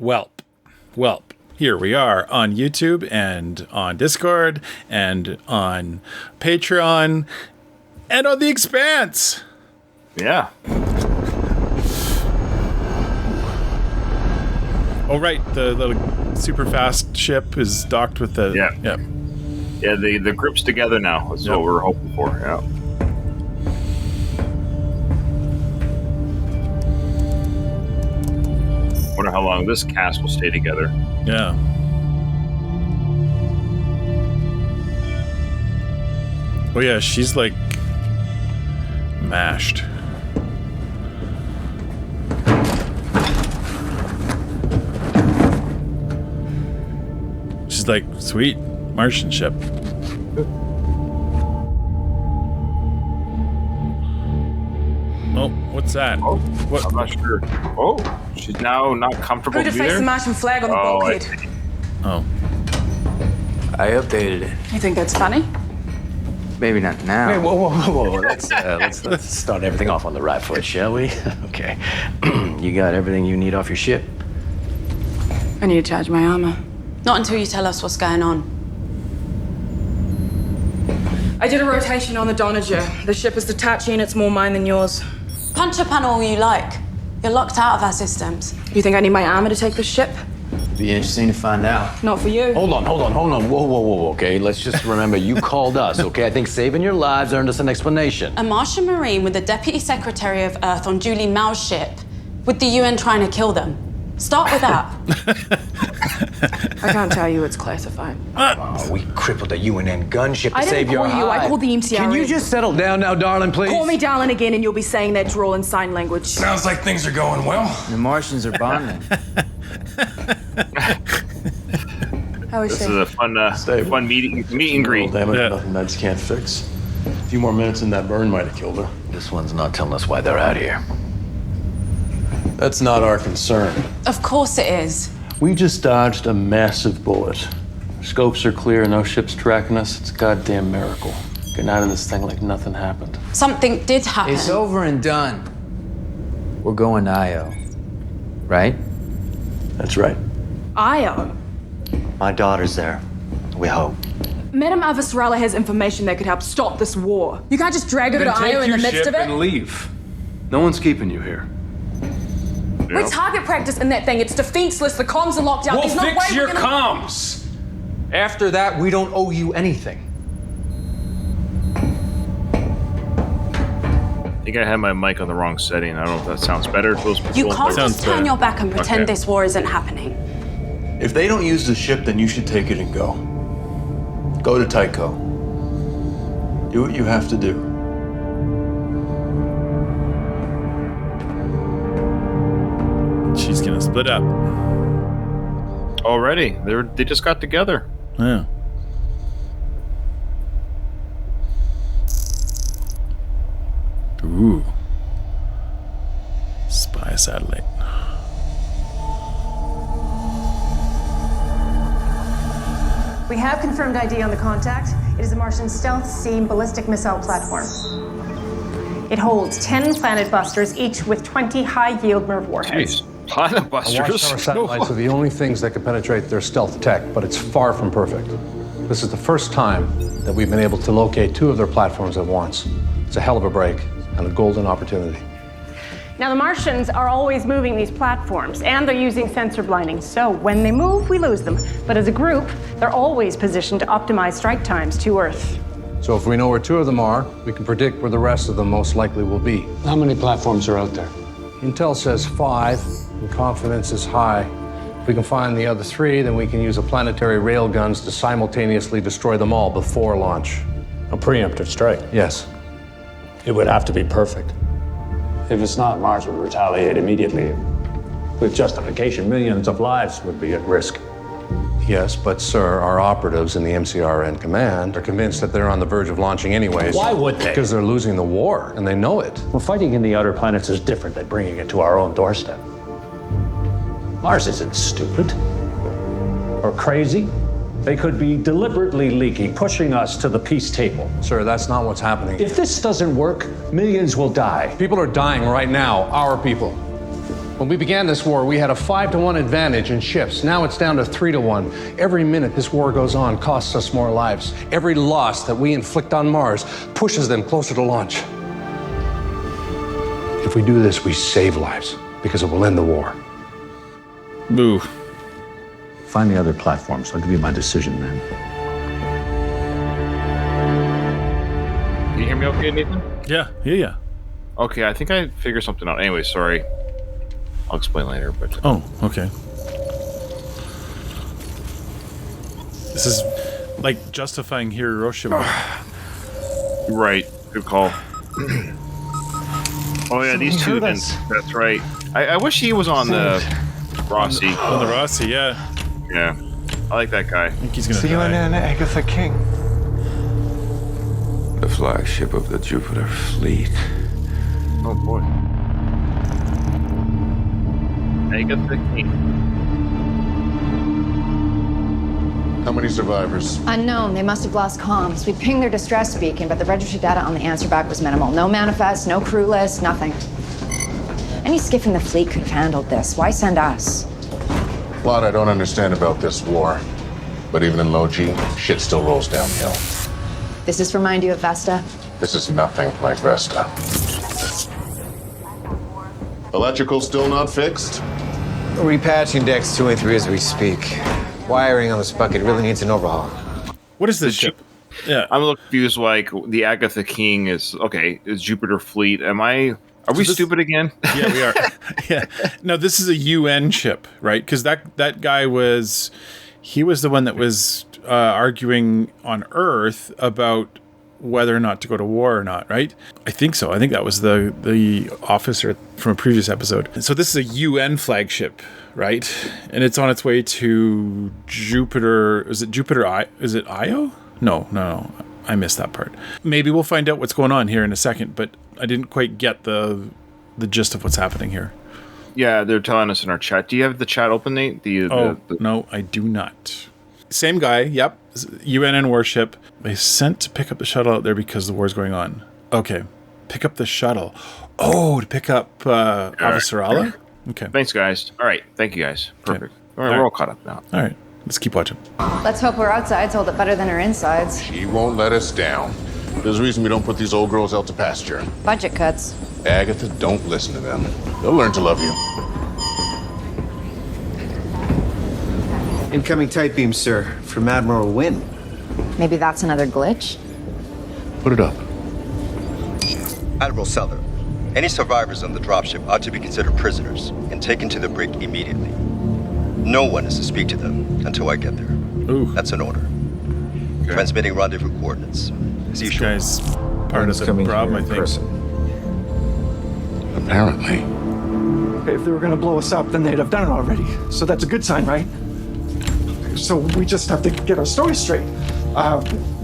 Welp. Here we are on YouTube and on Discord and on Patreon and on the Expanse. Yeah. Oh, right. The little super fast ship is docked with the... Yeah. Yeah, the group's together now. That's what we're hoping for. Yeah. Wonder how long this cast will stay together. Yeah. Oh, yeah. She's like mashed. She's like, sweet Martian ship. Oh, what's that? Oh, what? I'm not sure. Oh, she's now not comfortable to be there? Face the Martian flag on the bulkhead. Oh. I updated it. You think that's funny? Maybe not now. Wait, whoa. Let's start everything off on the right foot, shall we? Okay. You got everything you need off your ship? I need to charge my armor. Not until you tell us what's going on. I did a rotation on the Donager. The ship is detached and it's more mine than yours. Punch a panel all you like. You're locked out of our systems. You think I need my armor to take the ship? Be interesting to find out. Not for you. Hold on. Whoa, okay? Let's just remember, you called us, okay? I think saving your lives earned us an explanation. A Martian Marine with the Deputy Secretary of Earth on Julie Mao's ship, with the UN trying to kill them. Start with that. I can't tell you, it's classified. We crippled a UNN gunship to I save didn't your call you, I hide. called the MCR. Can you just settle down now, darling, please? Call me darling again and you'll be saying that drawl in sign language. Sounds like things are going well. The Martians are bonding. How is This she? is a fun meet and greet. Damn it, Yeah. nothing meds can't fix. A few more minutes and that burn might have killed her. This one's not telling us why they're out here. That's not our concern. Of course it is. We just dodged a massive bullet. Scopes are clear, no ship's tracking us. It's a goddamn miracle. Getting out of this thing like nothing happened. Something did happen. It's over and done. We're going to IO. Right? That's right. Io. My daughter's there. We hope. Madame Avasarala has information that could help stop this war. You can't just drag her to Io in the midst of it. and leave. No one's keeping you here. We target practice in that thing. It's defenseless. The comms are locked out. There's no way we're gonna... comms. After that, we don't owe you anything. I think I had my mic on the wrong setting. I don't know if that sounds better to those people. You can't just turn your back and pretend Okay. this war isn't happening. If they don't use the ship, then you should take it and go. Go to Tycho. Do what you have to do. She's gonna split up. Already. They just got together. Yeah. Ooh. Spy satellite. We have confirmed ID on the contact. It is a Martian stealth seam ballistic missile platform. It holds 10 planet busters, each with 20 high-yield nerve warheads. Jeez. Planet busters. Watchtower satellites are the only things that can penetrate their stealth tech, but it's far from perfect. This is the first time that we've been able to locate two of their platforms at once. It's a hell of a break and a golden opportunity. Now, the Martians are always moving these platforms, and they're using sensor blinding, so when they move, we lose them. But as a group, they're always positioned to optimize strike times to Earth. So if we know where two of them are, we can predict where the rest of them most likely will be. How many platforms are out there? Intel says 5, and confidence is high. If we can find the other 3, then we can use a planetary railguns to simultaneously destroy them all before launch. A preemptive strike. Yes. It would have to be perfect. If it's not, Mars would retaliate immediately. With justification, millions of lives would be at risk. Yes, but sir, our operatives in the MCRN command are convinced that they're on the verge of launching anyways. Why would they? Because they're losing the war, and they know it. Well, fighting in the outer planets is different than bringing it to our own doorstep. Mars isn't stupid or crazy. They could be deliberately leaking, pushing us to the peace table. Sir, that's not what's happening. If this doesn't work, millions will die. People are dying right now, our people. When we began this war, we had a 5-to-1 advantage in ships. Now it's down to 3-to-1. Every minute this war goes on costs us more lives. Every loss that we inflict on Mars pushes them closer to launch. If we do this, we save lives because it will end the war. Boo. Find the other platforms. I'll give you my decision then. Can you hear me okay, Nathan? Yeah. Okay, I think I figured something out. Anyway, sorry. I'll explain later, but... Oh, okay. This is like justifying Hiroshima. Right. Good call. Oh, yeah, these two then. That's right. I wish he was on the Rossi. On the Rossi, yeah. Yeah. I like that guy. I think he's gonna See you die. in Agatha King. The flagship of the Jupiter fleet. Oh, boy. Agatha King. How many survivors? Unknown. They must have lost comms. We pinged their distress beacon, but the registry data on the answer back was minimal. No manifest, no crew list, nothing. Any skiff in the fleet could have handled this. Why send us? A lot I don't understand about this war. But even in low G, shit still rolls downhill. Does this remind you of Vesta? This is nothing like Vesta. Electrical still not fixed? Repatching decks 2 and 3 as we speak. Wiring on this bucket really needs an overhaul. What is this ship? Yeah. I'm a little confused, like, the Agatha King is Jupiter Fleet. Are we stupid again? Yeah, we are. Yeah. No, this is a UN ship, right? Because that guy was the one that was arguing on Earth about whether or not to go to war or not, right? I think so. I think that was the officer from a previous episode. So this is a UN flagship, right? And it's on its way to Jupiter. Is it Jupiter? Is it Io? No. I missed that part. Maybe we'll find out what's going on here in a second, but I didn't quite get the gist of what's happening here. Yeah, they're telling us in our chat. Do you have the chat open, Nate? No, I do not. Same guy, yep. UNN warship. They sent to pick up the shuttle out there because the war's going on. Okay, pick up the shuttle. Oh, to pick up Officer Alla? Okay. Thanks, guys. All right, thank you, guys. Perfect. All right, we're all caught up now. All right, let's keep watching. Let's hope our outsides hold it better than our insides. She won't let us down. There's a reason we don't put these old girls out to pasture. Budget cuts. Agatha, don't listen to them. They'll learn to love you. Incoming tight beam, sir, from Admiral Wynn. Maybe that's another glitch? Put it up. Admiral Seller, any survivors on the dropship ought to be considered prisoners and taken to the brig immediately. No one is to speak to them until I get there. Ooh. That's an order. Okay. Transmitting rendezvous coordinates. As usual. This guy's part of the problem, I think. Apparently. If they were going to blow us up, then they'd have done it already. So that's a good sign, right? So we just have to get our story straight.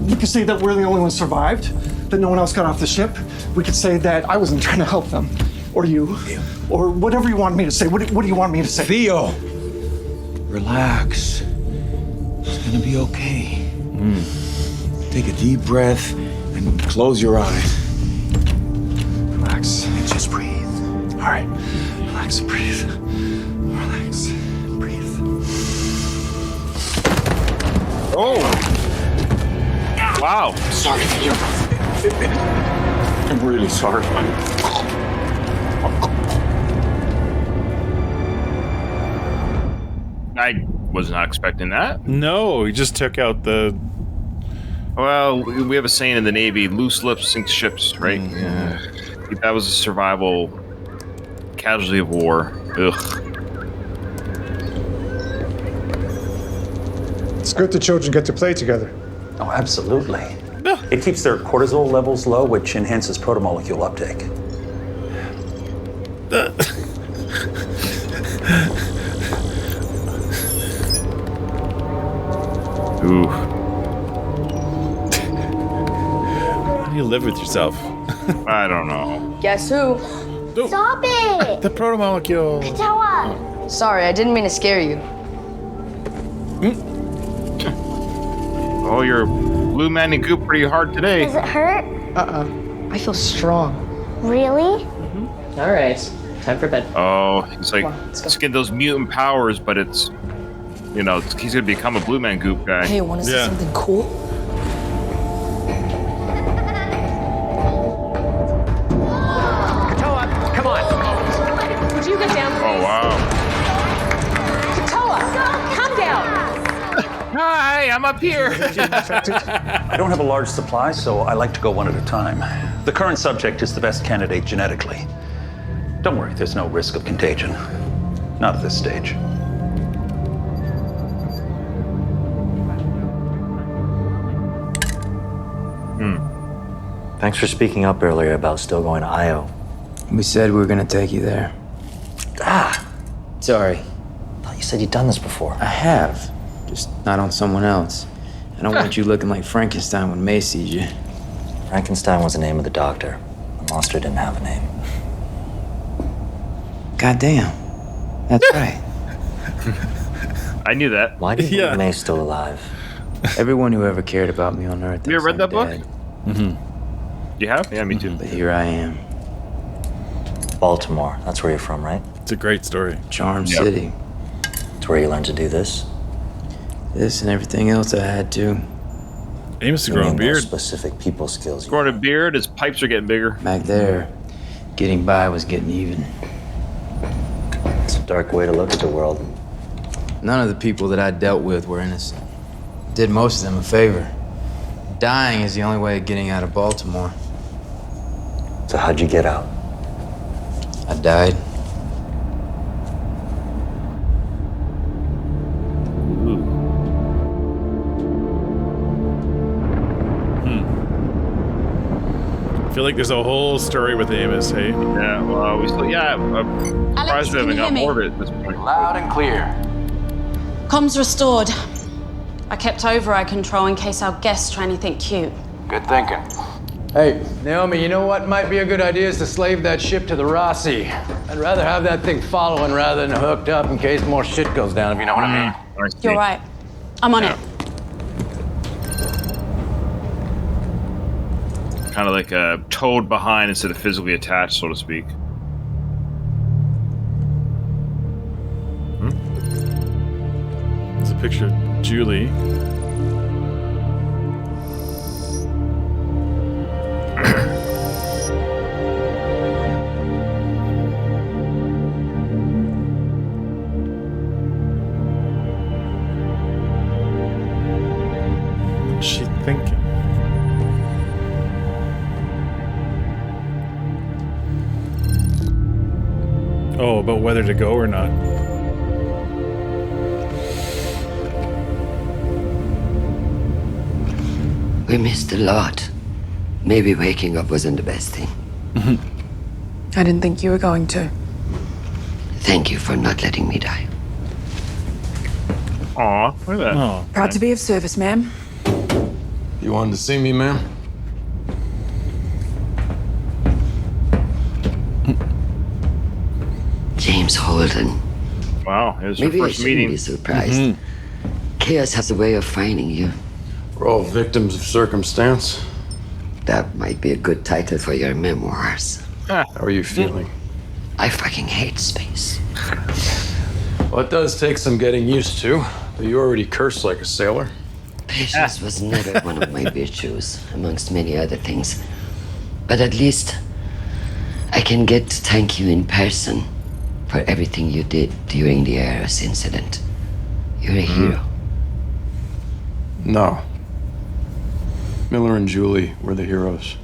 We could say that we're the only ones survived, that no one else got off the ship. We could say that I wasn't trying to help them, or you, or whatever you want me to say. What do you want me to say? Theo, relax. It's gonna be okay. Take a deep breath and close your eyes. Relax. And just breathe. All right. Relax and breathe. Relax. Breathe. Oh! Wow. Sorry, Theo. I'm really sorry. I was not expecting that. No, he just took out the... Well, we have a saying in the Navy, loose lips sink ships, right? Yeah. That was a survival casualty of war. Ugh. It's good the children get to play together. Oh, absolutely. It keeps their cortisol levels low, which enhances protomolecule uptake. Ooh. How do you live with yourself? I don't know. Guess who? Stop it! The protomolecule. Katawa! Sorry, I didn't mean to scare you. Oh, you're blue man and goop pretty hard today. Does it hurt? I feel strong. Really? All right. Time for bed. Oh, he's like, he's getting those mutant powers, but it's, you know, he's gonna become a Blue Man Goop guy. Hey, want to see something cool? Katoa, come on. Would you get down, please? Oh, wow. Katoa, calm down. Hi, I'm up here. I don't have a large supply, so I like to go one at a time. The current subject is the best candidate genetically. Don't worry, there's no risk of contagion. Not at this stage. Thanks for speaking up earlier about still going to IO. We said we were gonna take you there. Sorry. I thought you said you'd done this before. I have. Just not on someone else. I don't want you looking like Frankenstein when May sees you. Frankenstein was the name of the doctor. The monster didn't have a name. Goddamn. That's right. I knew that. Why do you think May's still alive? Everyone who ever cared about me on Earth. You ever read that book? Mm-hmm. You have? Yeah, me too. But here I am. Baltimore. That's where you're from, right? It's a great story. Charm City. It's where you learned to do this. This and everything else I had to. Amos is growing a beard. Specific people skills. Growing a beard, his pipes are getting bigger. Back there, getting by was getting even. It's a dark way to look at the world. None of the people that I dealt with were innocent. Did most of them a favor. Dying is the only way of getting out of Baltimore. So how'd you get out? I died. I feel like there's a whole story with Amos, hey? Yeah, well, we still, I'm surprised we haven't got more of it at this point. Loud and clear. Comms restored. I kept override control in case our guests try anything cute. Good thinking. Hey, Naomi, you know what might be a good idea is to slave that ship to the Rossi. I'd rather have that thing following rather than hooked up in case more shit goes down, if you know what I mean. You're right. I'm on it. Kind of like towed behind instead of physically attached, so to speak. There's a picture of Julie. What's she thinking? Oh, about whether to go or not. We missed a lot. Maybe waking up wasn't the best thing. I didn't think you were going to. Thank you for not letting me die. Aw, look at that. Oh, Proud to be of service, ma'am. You wanted to see me, ma'am? James Holden. Wow, it was your Maybe I first shouldn't meeting. be surprised. Chaos has a way of finding you. We're all victims of circumstance. That might be a good title for your memoirs. How are you feeling? I fucking hate space. Well, it does take some getting used to, but you already curse like a sailor. Patience was never one of my virtues, amongst many other things. But at least I can get to thank you in person for everything you did during the Eros incident. You're a hero. No. Miller and Julie were the heroes.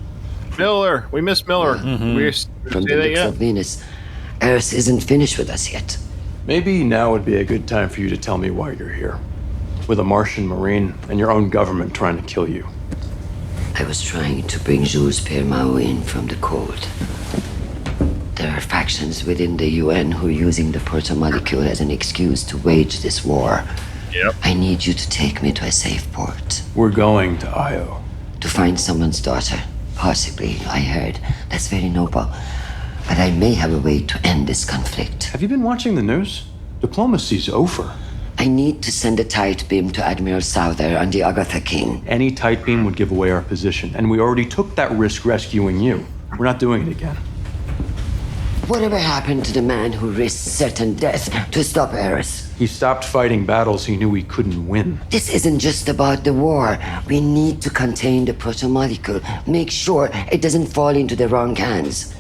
Miller, we miss Miller. We From the looks of Venus, Eros isn't finished with us yet. Maybe now would be a good time for you to tell me why you're here. With a Martian Marine and your own government trying to kill you. I was trying to bring Jules Pierre-Mao in from the cold. There are factions within the UN who are using the Protomolecule as an excuse to wage this war. Yep. I need you to take me to a safe port. We're going to Io. To find someone's daughter. Possibly, I heard. That's very noble. But I may have a way to end this conflict. Have you been watching the news? Diplomacy's over. I need to send a tight beam to Admiral Souther on the Agatha King. Any tight beam would give away our position, and we already took that risk rescuing you. We're not doing it again. Whatever happened to the man who risked certain death to stop Eris? He stopped fighting battles he knew he couldn't win. This isn't just about the war. We need to contain the protomolecule. Make sure it doesn't fall into the wrong hands.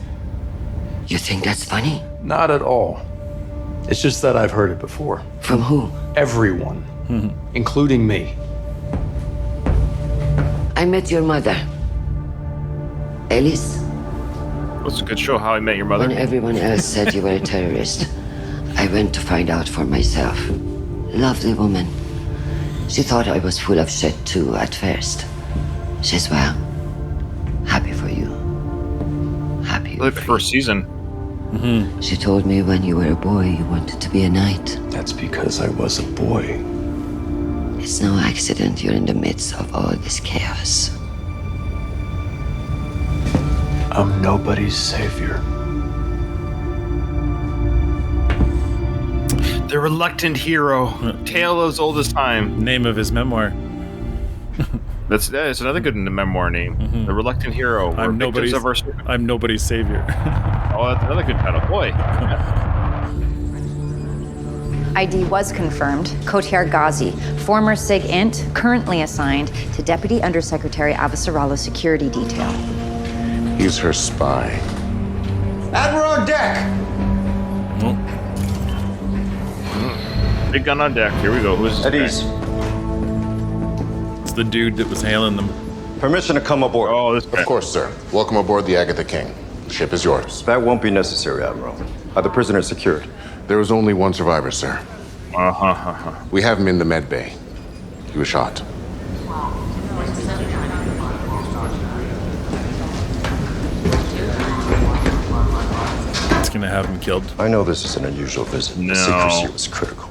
You think that's funny? Not at all. It's just that I've heard it before. From who? Everyone, including me. I met your mother. Ellis? What's a good show, How I Met Your Mother? When everyone else said you were a terrorist, I went to find out for myself. Lovely woman. She thought I was full of shit too at first. She's well. Happy for you. Happy. Like the first season. She told me when you were a boy you wanted to be a knight. That's because I was a boy. It's no accident you're in the midst of all this chaos. I'm nobody's savior. The Reluctant Hero. Tale as old as time. Name of his memoir. That's another good memoir name. The Reluctant Hero. I'm nobody's savior. Oh, that's another good title. Boy. ID was confirmed. Kotiar Ghazi, former SIG Int, currently assigned to Deputy Undersecretary Avasarala Security Detail. He's her spy. Admiral on deck! Big gun on deck. Here we go. Who's At ease. It's the dude that was hailing them. Permission to come aboard. Oh, this guy. Of course, sir. Welcome aboard the Agatha King. The ship is yours. That won't be necessary, Admiral. Are the prisoners secured? There was only one survivor, sir. We have him in the med bay. He was shot. It's gonna have him killed. I know this is an unusual visit. No. The secrecy was critical.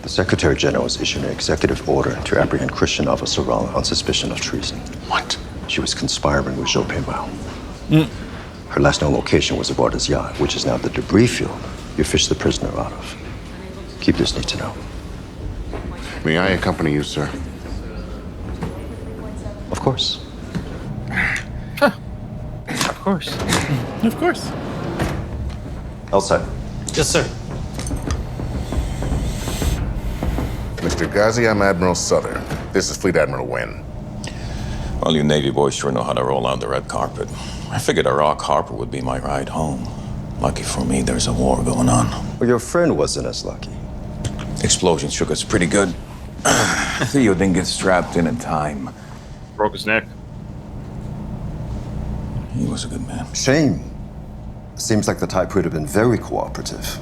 The Secretary General has issued an executive order to apprehend Christian Avasarala on suspicion of treason. What? She was conspiring with Zhou Mao. Her last known location was aboard his yacht, which is now the debris field you fished the prisoner out of. Keepers need to know. May I accompany you, sir? Of course. Of course. Of course. Outside. Yes, sir. Mr. Ghazi, I'm Admiral Southern. This is Fleet Admiral Wynn. Well, you Navy boys sure know how to roll out the red carpet. I figured a rock harbor would be my ride home. Lucky for me, there's a war going on. Well, your friend wasn't as lucky. Explosion shook us pretty good. Theo didn't get strapped in time. Broke his neck. He was a good man. Shame. Seems like the type would have been very cooperative.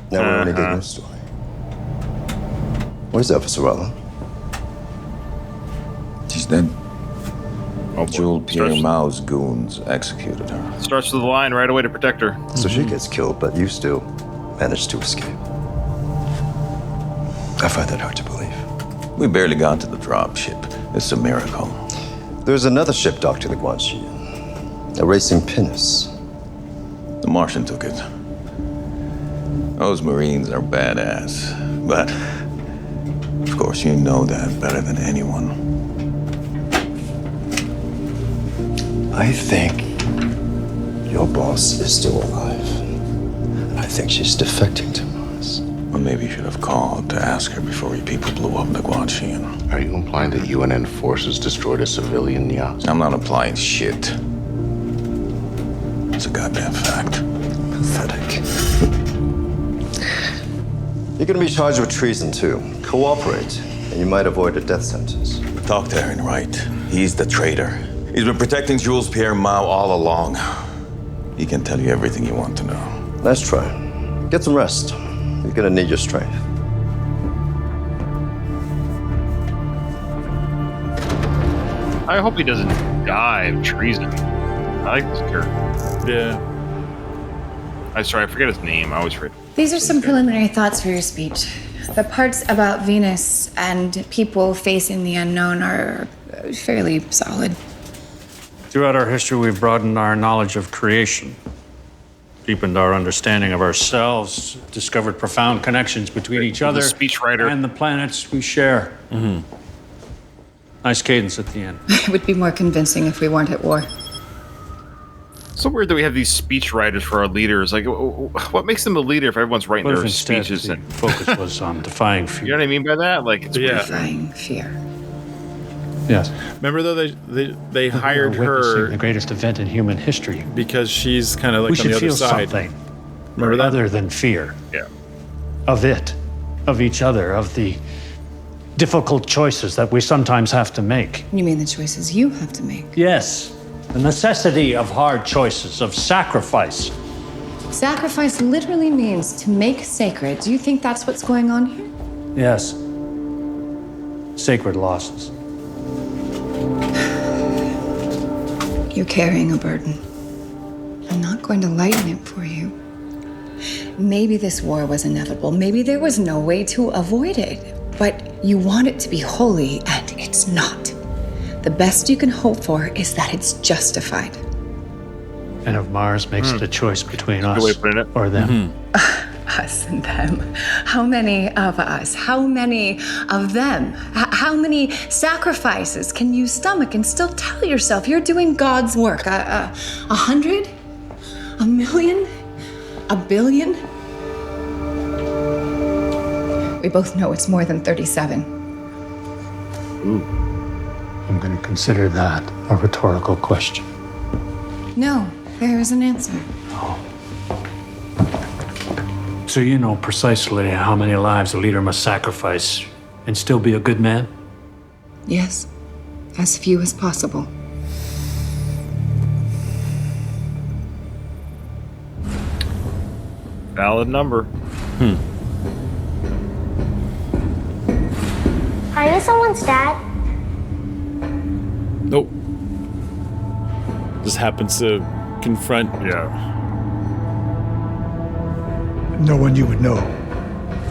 Now we're only getting your story. Where's Avasarala? She's dead. Oh, Jules Pierre Mao's goons executed her. Starts with the line right away to protect her. So she gets killed, but you still managed to escape. I find that hard to believe. We barely got to the dropship. It's a miracle. There's another ship docked to the Guanxi. A racing pinnace. The Martian took it. Those Marines are badass. But, of course, you know that better than anyone. I think your boss is still alive. And I think she's defecting to Mars. Well, maybe you should have called to ask her before your people blew up the Guanxi. Are you implying that UNN forces destroyed a civilian yacht? I'm not implying shit. It's a goddamn fact. Pathetic. You're gonna be charged with treason, too. Cooperate, and you might avoid a death sentence. Talk to Aaron Wright. He's the traitor. He's been protecting Jules Pierre Mao all along. He can tell you everything you want to know. Let's try. Get some rest. You're gonna need your strength. I hope he doesn't die of treason. I like this character. Yeah. I'm sorry, I forget his name. I always forget. These are some preliminary thoughts for your speech. The parts about Venus and people facing the unknown are fairly solid. Throughout our history, we've broadened our knowledge of creation, deepened our understanding of ourselves, discovered profound connections between each other and the planets we share. Nice cadence at the end. It would be more convincing if we weren't at war. So weird that we have these speech writers for our leaders. Like, what makes them a leader if everyone's writing What if their instead speeches? the And focus was on defying fear? you know what I mean by that? Like, it's weird. Defying fear. Yes. Remember though they hired We're witnessing her the greatest event in human history. because she's kind of like We on should the other feel side. something. Remember that? Other than fear. Yeah. Of it, of each other, of the difficult choices that we sometimes have to make. You mean the choices you have to make? Yes, the necessity of hard choices, of sacrifice. Sacrifice literally means to make sacred. Do you think that's what's going on here? Yes. Sacred losses. You're carrying a burden. I'm not going to lighten it for you. Maybe this war was inevitable. Maybe there was no way to avoid it. But you want it to be holy, and it's not. The best you can hope for is that it's justified. And if Mars makes the choice between us way of putting it. or them, Us and them. How many of us? How many of them? How many sacrifices can you stomach and still tell yourself you're doing God's work? 100? 1,000,000? 1,000,000,000? We both know it's more than 37. I'm going to consider that a rhetorical question. No, there is an answer. So you know precisely how many lives a leader must sacrifice and still be a good man? Yes, as few as possible. Valid number. Are you someone's dad? Nope. Just happens to confront. Yeah. No one you would know.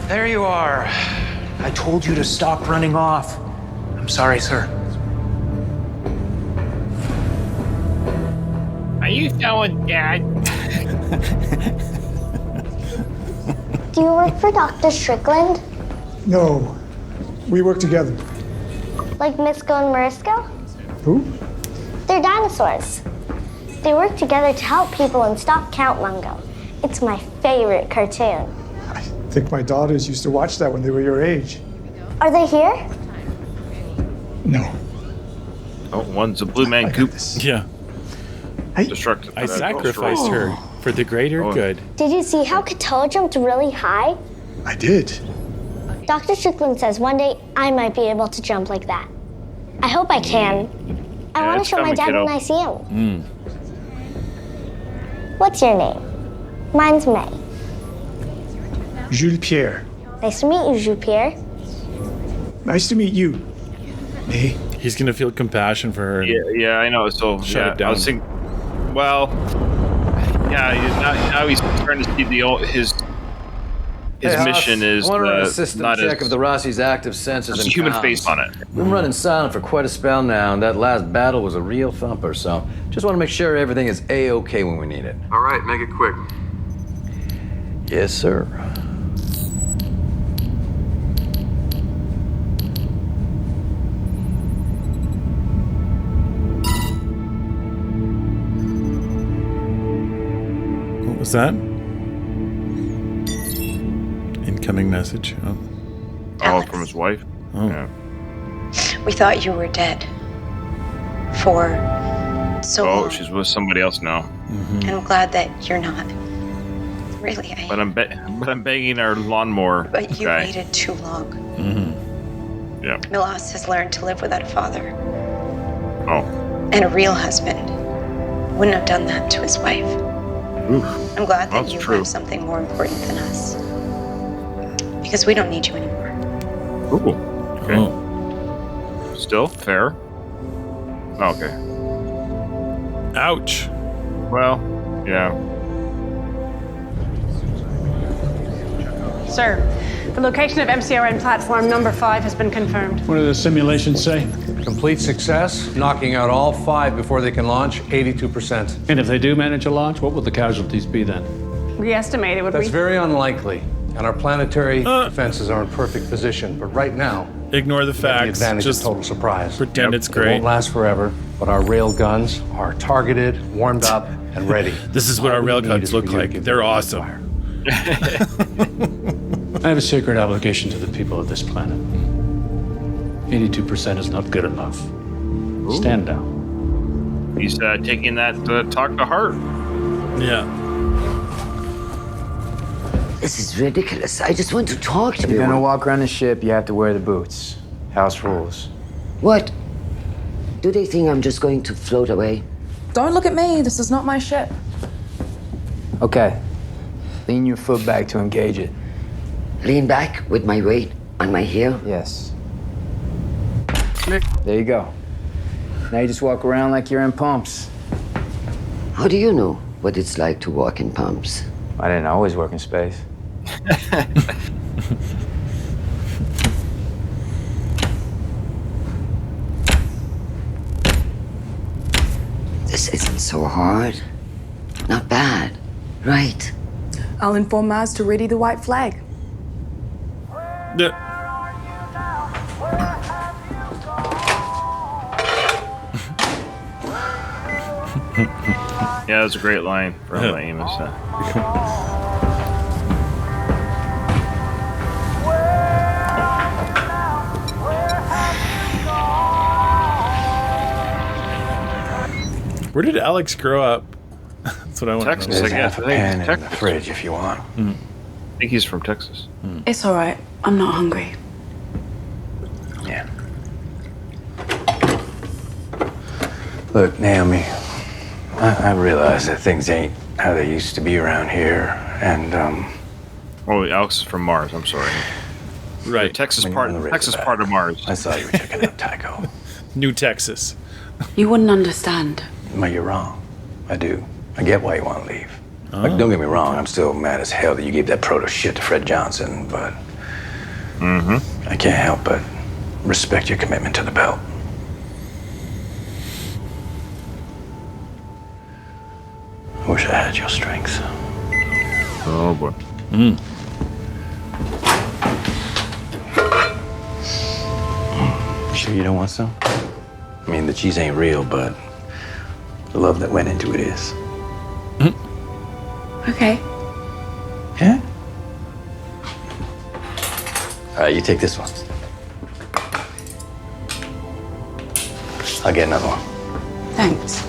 There you are. I told you to stop running off. I'm sorry, sir. Are you showing Dad? Do you work for Dr. Strickland? No, we work together. Like Misko and Marisko? Who? They're dinosaurs. They work together to help people and stop Count Mungo. It's my favorite cartoon. I think my daughters used to watch that when they were your age. Are they here? No. Oh, one's a blue man coop. Yeah. Destructive. I sacrificed her for the greater good. Did you see how Cattell jumped really high? I did. Dr. Strickland says one day I might be able to jump like that. I hope I can. I want to it's show my coming, dad kiddo. when I see him. What's your name? Mine's May. Jules Pierre. Nice to meet you, Jules Pierre. Nice to meet you. Hey. He's gonna feel compassion for her. Yeah, I know. So Shut it down. I was thinking, well, now he's starting to see his Hey, mission Haas, is I want to run a system not check as of the Rossi's active sensors there's and a human comms. face on it. We've been running silent for quite a spell now, and that last battle was a real thumper, so just want to make sure everything is A-OK when we need it. All right, make it quick. Yes, sir. What was that? Incoming message. Oh, from his wife? Oh. Yeah. We thought you were dead. For so Oh, long. she's with somebody else now. And I'm glad that you're not. Really, But I'm begging our lawnmower But you guy. waited too long. Yeah. Milos has learned to live without a father. Oh. And a real husband wouldn't have done that to his wife. Oof. I'm glad that That's you true. have something more important than us. Because we don't need you anymore. Ooh. Okay. Still fair. Okay. Ouch. Well, yeah. Sir, the location of MCRN platform number 5 has been confirmed. What do the simulations say? Complete success, knocking out all 5 before they can launch, 82%. And if they do manage a launch, what will the casualties be then? We estimate it would That's be. very unlikely, and our planetary defenses are in perfect position, but right now, Ignore the we have facts. the advantage Just of total surprise. pretend it's It great. won't last forever. But our rail guns are targeted, warmed up, and ready. This is what our rail guns look like. They're awesome. I have a sacred obligation to the people of this planet. 82% is not good enough. Stand down. He's taking that talk to heart. Yeah. This is ridiculous. I just want to talk to If you. you're gonna walk around the ship, you have to wear the boots. House rules. What? Do they think I'm just going to float away? Don't look at me. This is not my ship. Okay. Lean your foot back to engage it. Lean back with my weight on my heel? Yes. There you go. Now you just walk around like you're in pumps. How do you know what it's like to walk in pumps? I didn't always work in space. This isn't so hard. Not bad. Right. I'll inform Mars to ready the white flag. Yeah, that was a great line from Amos. Where did Alex grow up? That's what I want Texas, to know. I guess. Half a pan in the fridge if you want. I think he's from Texas. It's all right. I'm not hungry. Yeah. Look, Naomi, I realize that things ain't how they used to be around here, and Oh, Alex is from Mars. I'm sorry. Right. Texas part of Mars. I saw you were checking out Tycho. New Texas. You wouldn't understand. Well, you're wrong. I do. I get why you want to leave. Like, don't get me wrong, I'm still mad as hell that you gave that proto shit to Fred Johnson, but I can't help but respect your commitment to the belt. I wish I had your strength. Oh boy. Sure you don't want some? I mean, the cheese ain't real, but the love that went into it is. Okay. Yeah? All right, you take this one. I'll get another one. Thanks.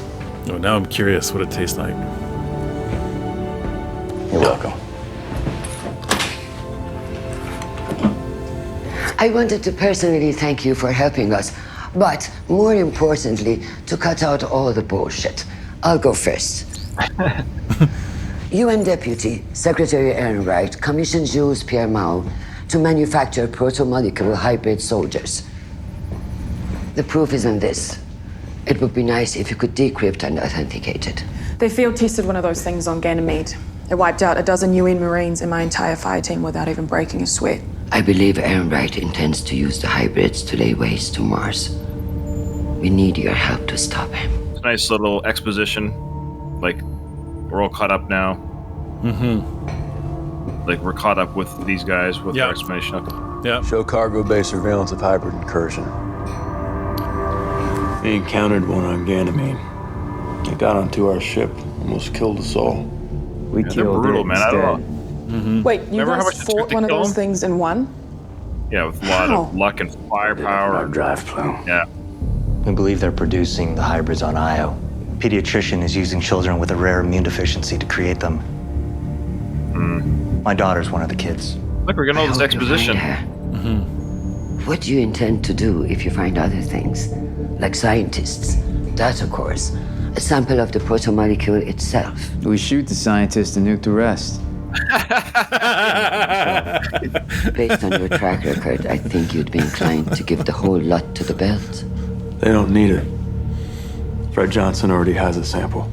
Oh, now I'm curious what it tastes like. You're welcome. I wanted to personally thank you for helping us, but more importantly, to cut out all the bullshit. I'll go first. UN Deputy Secretary Ehrenreich commissioned Jules Pierre Mao to manufacture protomolecule hybrid soldiers. The proof is in this. It would be nice if you could decrypt and authenticate it. They field tested one of those things on Ganymede. It wiped out a dozen UN Marines and my entire fire team without even breaking a sweat. I believe Ehrenreich intends to use the hybrids to lay waste to Mars. We need your help to stop him. It's a nice little exposition. Like, we're all caught up now. Like, we're caught up with these guys with their explanation. Yeah. Show cargo bay surveillance of hybrid incursion. They encountered one on Ganymede. They got onto our ship, almost killed us all. We killed brutal, it man. instead. I don't know. Wait, you Remember how guys much it fought took to one of kill those him? things in one? Yeah, with a lot of luck and firepower. Our drive plume. Yeah. We believe they're producing the hybrids on Io. Pediatrician is using children with a rare immune deficiency to create them. My daughter's one of the kids. Look, we're getting all this exposition. What do you intend to do if you find other things? Like scientists, data cores, a sample of the protomolecule itself. We shoot the scientist and nuke the rest. Based on your track record, I think you'd be inclined to give the whole lot to the belt. They don't need it. Fred Johnson already has a sample.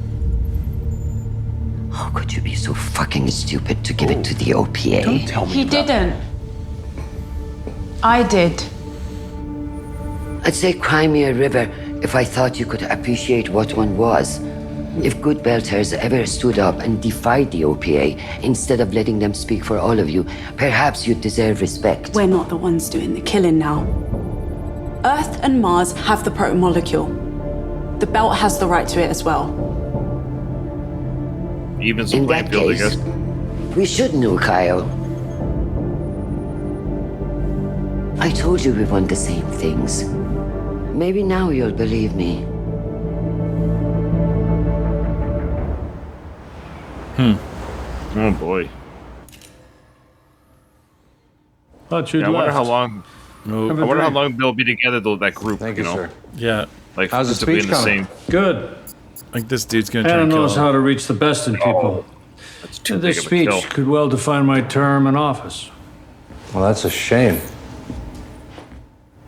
How could you be so fucking stupid to give it to the OPA? Don't tell me He didn't. I did. I'd say cry me a river if I thought you could appreciate what one was. If good belters ever stood up and defied the OPA instead of letting them speak for all of you, perhaps you'd deserve respect. We're not the ones doing the killing now. Earth and Mars have the protomolecule. The belt has the right to it as well. Even some In playing that field, I case, guess. we should know Kyle. I told you we want the same things. Maybe now you'll believe me. Oh boy. Thought you'd I wonder left. how long. No. I wonder how long they'll be together, though. That group. Thank you you, know? sir. Yeah. Like, How's the to be speech in the coming? same. Good. Like this dude's gonna try Anna and kill knows him. how to reach the best in people. That's too This big of a kill. speech could well define my term in office. Well, that's a shame.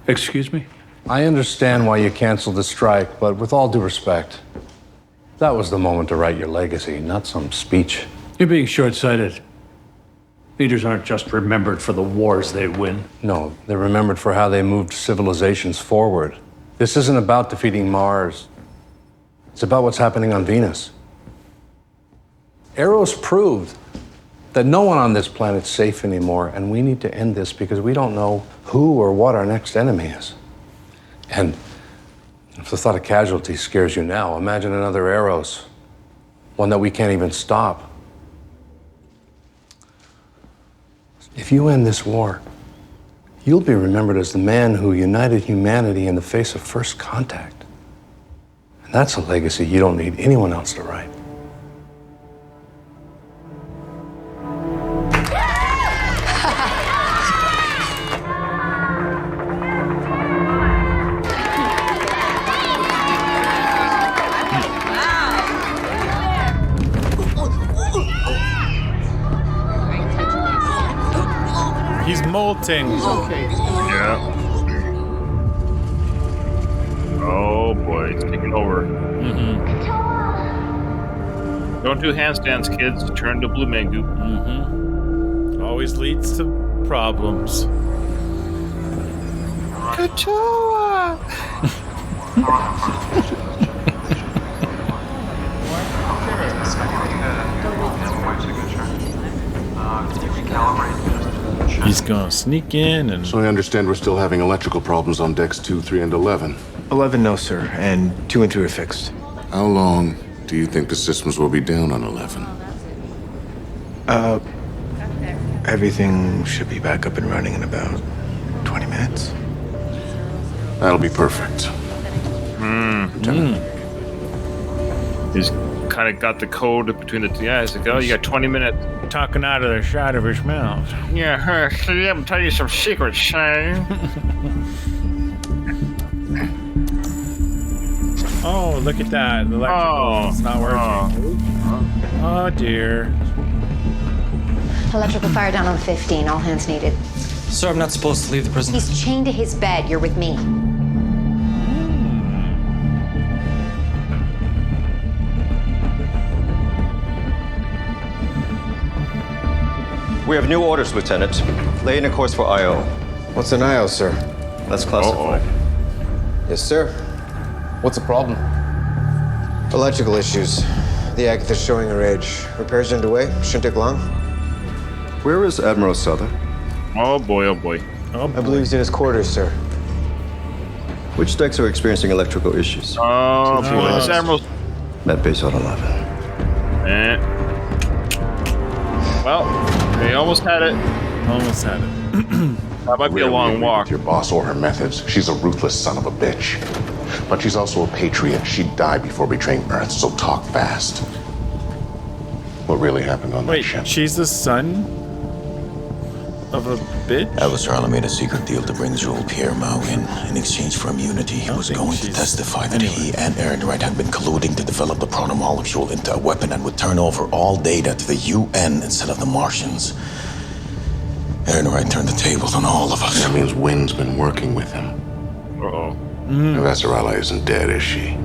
Excuse me? I understand why you canceled the strike, but with all due respect, that was the moment to write your legacy, not some speech. You're being short-sighted. Leaders aren't just remembered for the wars they win. No, they're remembered for how they moved civilizations forward. This isn't about defeating Mars. It's about what's happening on Venus. Eros proved that no one on this planet's safe anymore, and we need to end this because we don't know who or what our next enemy is. And if the thought of casualty scares you now, imagine another Eros, one that we can't even stop. If you end this war, you'll be remembered as the man who united humanity in the face of first contact. And that's a legacy you don't need anyone else to write. He's molting. Yeah. Oh boy, it's taking over. Don't do handstands, kids. Turn to blue man goop. Always leads to problems. He's gonna sneak in and. So I understand we're still having electrical problems on decks 2, 3, and 11. 11, no, sir. And 2 and 3 are fixed. How long do you think the systems will be down on 11? Everything should be back up and running in about 20 minutes. That'll be perfect. He's kind of got the code between the two. Yeah, he's like, oh, you got 20 minutes. Talking out of the side of his mouth. Yeah, so let me tell you some secrets, son. Oh, look at that. The electrical is not working. Oh, dear. Electrical fire down on 15. All hands needed. Sir, I'm not supposed to leave the prison. He's chained to his bed. You're with me. We have new orders, Lieutenant. Laying a course for IO. What's an IO, sir? That's classified. Yes, sir. What's the problem? Electrical issues. The Agatha's showing her age. Repairs underway. Shouldn't take long. Where is Admiral Souther? Oh boy, oh boy. I believe he's in his quarters, sir. Which decks are experiencing electrical issues? Oh boy, this Admiral. Met base on 11. Well, they almost had it. Almost had it. That might be a long walk. Your boss or her methods. She's a ruthless son of a bitch. But she's also a patriot. She'd die before betraying Earth, so talk fast. What really happened on that ship? She's the son of a bitch? Agatha made a secret deal to bring Jean-Pierre Mao in exchange for immunity. He was going to testify that he and Ehrenreich had been colluding to develop the Protomolecule into a weapon and would turn over all data to the UN instead of the Martians. Ehrenreich turned the tables on all of us. That means Wynn's been working with him. Uh-oh. Vasarala isn't dead, is she?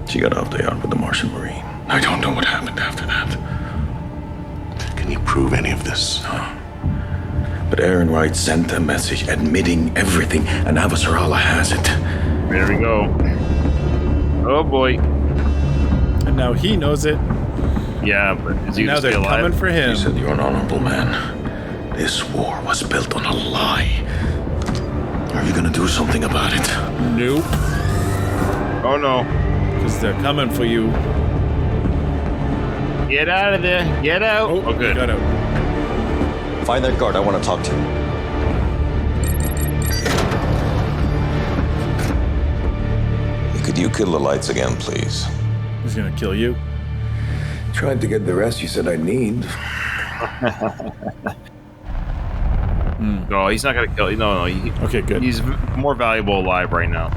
She got off the yacht with the Martian Marine. I don't know what happened after that. Can you prove any of this? But Ehrenreich sent a message admitting everything, and Avasarala has it. There we go. Oh boy. And now he knows it. Yeah, but is he now gonna stay they're alive? coming for him. He said, "You're an honorable man. This war was built on a lie. Are you gonna do something about it?" Nope. Oh no. Because they're coming for you. Get out of there. Get out. Oh, good. Got out. Find that guard. I want to talk to you. Could you kill the lights again, please? He's gonna kill you. Tried to get the rest you said I need. No, he's not gonna kill you. No. Okay, good. He's more valuable alive right now.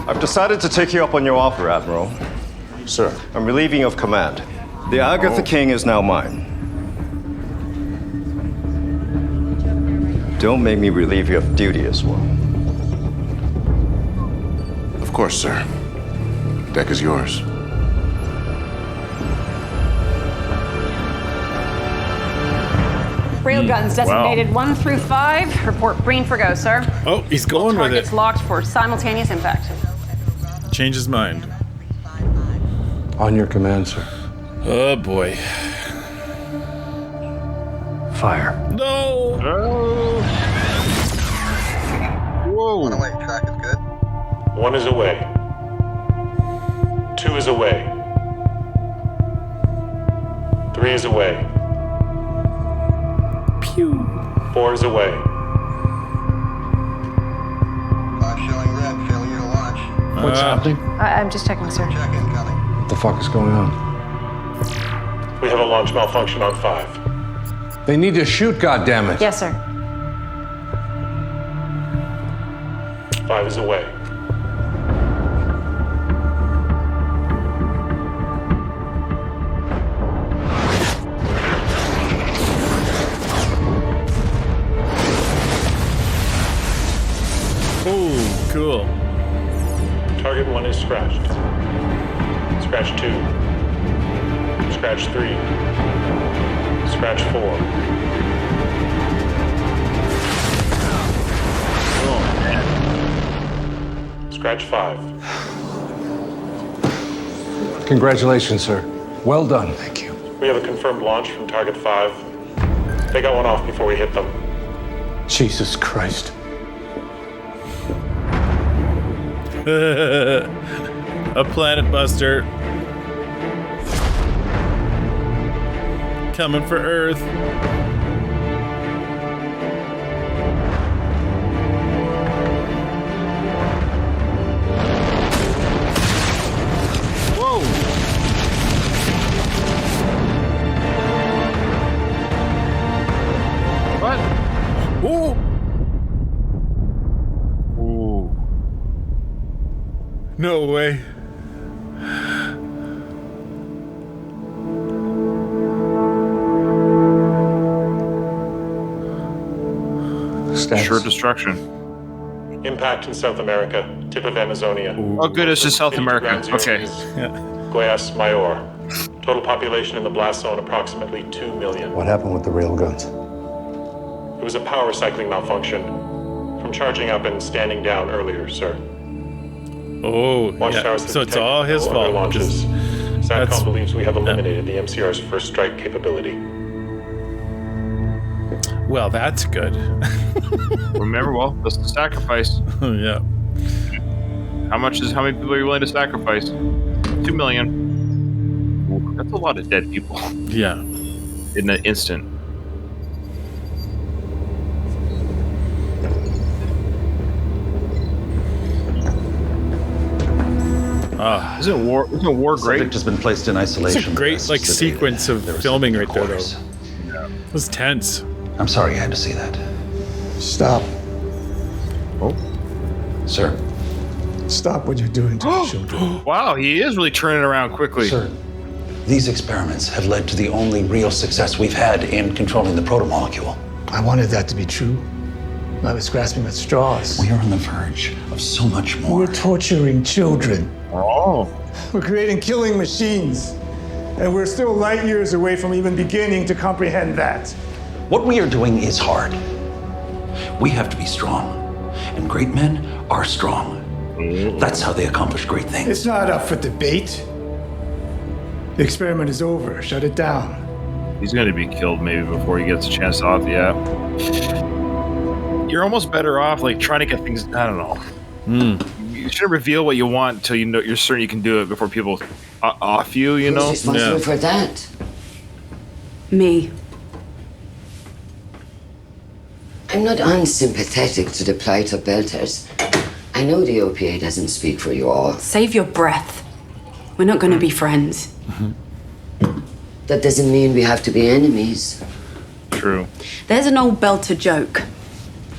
I've decided to take you up on your offer, Admiral. Sir. I'm relieving you of command. The Agatha King is now mine. Don't make me relieve you of duty as well. Of course, sir. Deck is yours. Railguns designated 1 through 5. Report green for go, sir. Oh, he's going with it. Targets locked for simultaneous impact. Change his mind. On your command, sir. Oh boy. Fire. No. Whoa. Track is good. 1 is away. 2 is away. 3 is away. Pew. 4 is away. 5 showing red. Failure to launch. What's happening? I'm just checking, sir. Check incoming. What the fuck is going on? We have a launch malfunction on 5. They need to shoot, goddammit. Yes, sir. 5 is away. Oh, cool. Target 1 is scratched. Scratch 2. Scratch 3. Scratch 4. Oh, man. Scratch 5. Congratulations, sir. Well done. Thank you. We have a confirmed launch from Target 5. They got one off before we hit them. Jesus Christ. A planet buster. Coming for Earth. Whoa. What? Ooh. Ooh. No way. Stats. Sure destruction. Impact in South America, tip of Amazonia. Oh, good, it's just South America. Ground zero Okay. is Yeah. Guayas Mayor. Total population in the blast zone approximately 2 million. What happened with the railguns? It was a power cycling malfunction from charging up and standing down earlier, sir. Oh, Watchtowers yeah. have So it's detected all his no other fault. launches. That's- SATCOM believes we have eliminated the MCR's first strike capability. Well, that's good. Remember, well, that's the sacrifice. Yeah. How many people are you willing to sacrifice? 2 million. Ooh, that's a lot of dead people Yeah. in an instant. Isn't war great? Subject has been placed in isolation. It's a great like sequence of filming right there, though. It was tense. I'm sorry you had to see that. Stop. Oh, Sir. Stop what you're doing to the children. wow, he is really turning around quickly. Sir, these experiments have led to the only real success we've had in controlling the protomolecule. I wanted that to be true. I was grasping at straws. We are on the verge of so much more. We're torturing children. Oh. We're creating killing machines. And we're still light years away from even beginning to comprehend that. What we are doing is hard. We have to be strong. And great men are strong. That's how they accomplish great things. It's not up for debate. The experiment is over. Shut it down. He's going to be killed maybe before he gets a chance off. Yeah. you're almost better off like trying to get things. I don't know. You shouldn't reveal what you want until you know you're certain you can do it before people off you. You know. Who's responsible for that? Me. I'm not unsympathetic to the plight of Belters. I know the OPA doesn't speak for you all. Save your breath. We're not going to be friends. That doesn't mean we have to be enemies. True. There's an old Belter joke.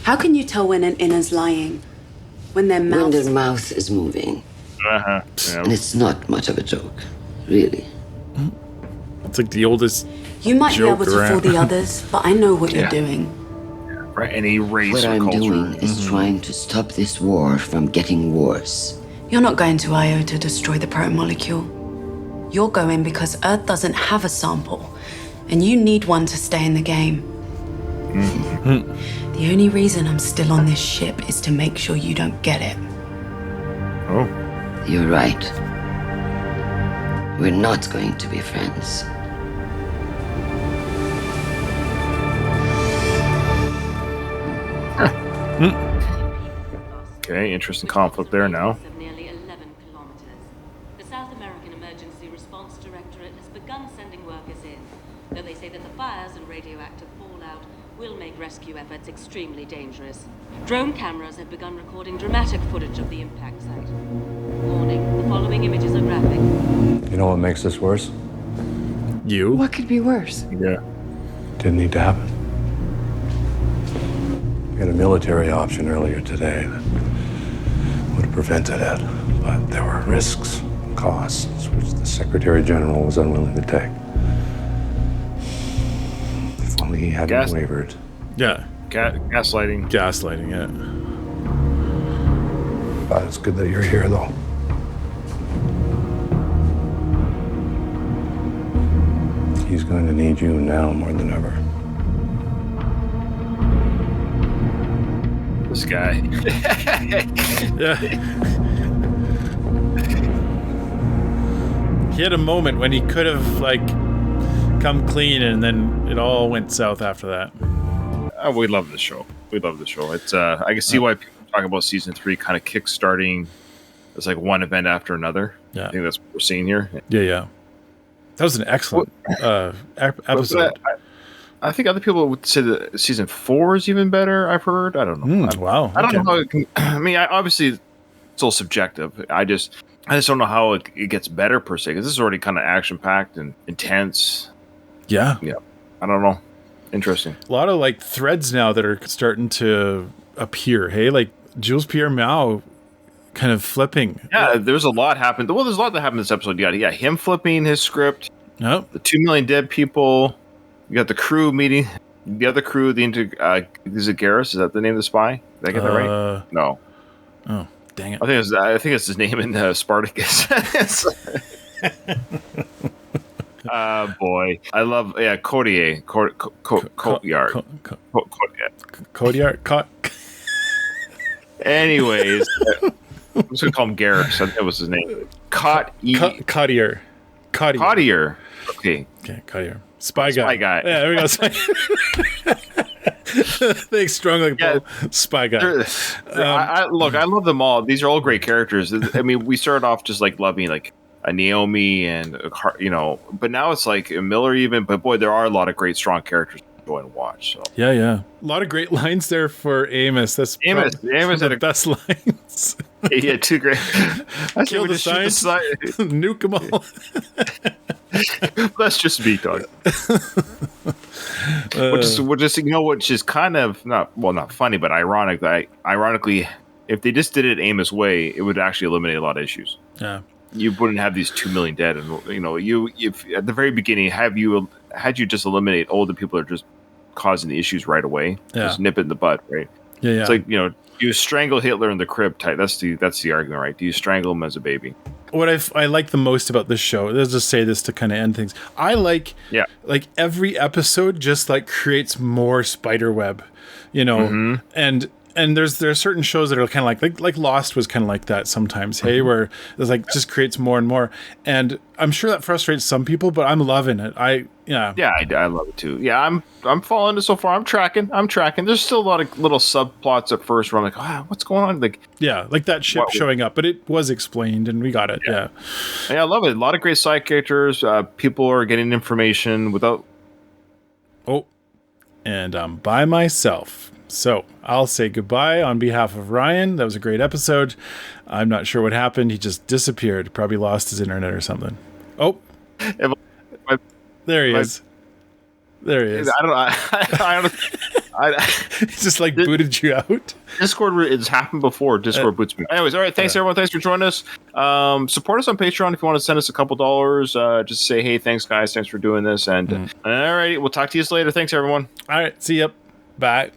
How can you tell when an inner's lying? When their mouth... When their mouth is moving. Yeah. And it's not much of a joke, really. It's like the oldest. You might be joke able to around. fool the others, but I know what you're doing. Right, any race What or I'm culture. doing is trying to stop this war from getting worse. You're not going to Io to destroy the protomolecule. You're going because Earth doesn't have a sample, and you need one to stay in the game. The only reason I'm still on this ship is to make sure you don't get it. Oh. You're right. We're not going to be friends. Okay, interesting conflict there now. Nearly 11 kilometers. The South American Emergency Response Directorate has begun sending workers in, though they say that the fires and radioactive fallout will make rescue efforts extremely dangerous. Drone cameras have begun recording dramatic footage of the impact site. Warning, the following images are graphic. You know what makes this worse? You? What could be worse? Yeah. Didn't need to happen. We had a military option earlier today that would have prevented it, but there were risks, costs, which the Secretary General was unwilling to take. If only he hadn't wavered. Yeah. Gaslighting. Gaslighting, yeah. But it's good that you're here, though. He's going to need you now more than ever. This guy. Yeah. He had a moment when he could have, like, come clean, and then it all went south after that. We love this show. We love this show. It's I can see why people talk about season 3 kind of kick-starting as like one event after another. Yeah. I think that's what we're seeing here. Yeah. That was an excellent episode. I think other people would say that season 4 is even better. I've heard. I don't know. Wow. I don't know how it can. I mean, obviously, it's all subjective. I just don't know how it gets better per se, because this is already kind of action packed and intense. Yeah. I don't know. Interesting. A lot of like threads now that are starting to appear. Hey, like Jules Pierre Mao kind of flipping. Yeah, there's a lot happened. Well, there's a lot that happened in this episode. Yeah, him flipping his script. Yep. The 2 million dead people. You got the crew meeting. The other crew, is it Garrus? Is that the name of the spy? Did I get that right? No. Oh, dang it. I think it's his name in Spartacus. Boy. I love, Codier. Codiard. Codiard. Anyways, I'm just going to call him Garrus. I think that was his name. Codier. Okay, Codier. Spy guy. Yeah, there we go. Thanks, strong like spy guy. I love them all. These are all great characters. I mean, we started off just like loving like a Naomi and but now it's like a Miller even. But boy, there are a lot of great strong characters to go and watch. So yeah, a lot of great lines there for Amos. That's Amos had the best lines. Yeah, too great. Kill the signs, nuke them all. That's just me, dog. Which is kind of not funny, but ironic. Ironically, if they just did it Amos' way, it would actually eliminate a lot of issues. Yeah, you wouldn't have these 2 million dead, and if at the very beginning had you just eliminate all the people that are just causing the issues right away, just nip it in the bud, right? Yeah. It's like do you strangle Hitler in the crib? Type. That's the argument, right? Do you strangle him as a baby? What I like the most about this show, let's just say this to kind of end things. I like every episode just like creates more spider web, and And there are certain shows that are kind of like Lost was kind of like that sometimes, hey, where it's like just creates more and more. And I'm sure that frustrates some people, but I'm loving it. I love it too. Yeah, I'm following it so far. I'm tracking. There's still a lot of little subplots at first where I'm like, what's going on? Like that ship showing up, but it was explained and we got it. Yeah, I love it. A lot of great side characters. People are getting information without. Oh, and I'm by myself. So I'll say goodbye on behalf of Ryan. That was a great episode. I'm not sure what happened. He just disappeared. Probably lost his internet or something. Oh, there he is. There he is. I don't. It's just like booted you out. Discord, it's happened before. Discord boots me. Anyways, all right. Thanks everyone. Thanks for joining us. Support us on Patreon if you want to send us a couple dollars. Just say, hey, thanks guys. Thanks for doing this. And all right, we'll talk to you later. Thanks everyone. All right. See ya. Bye.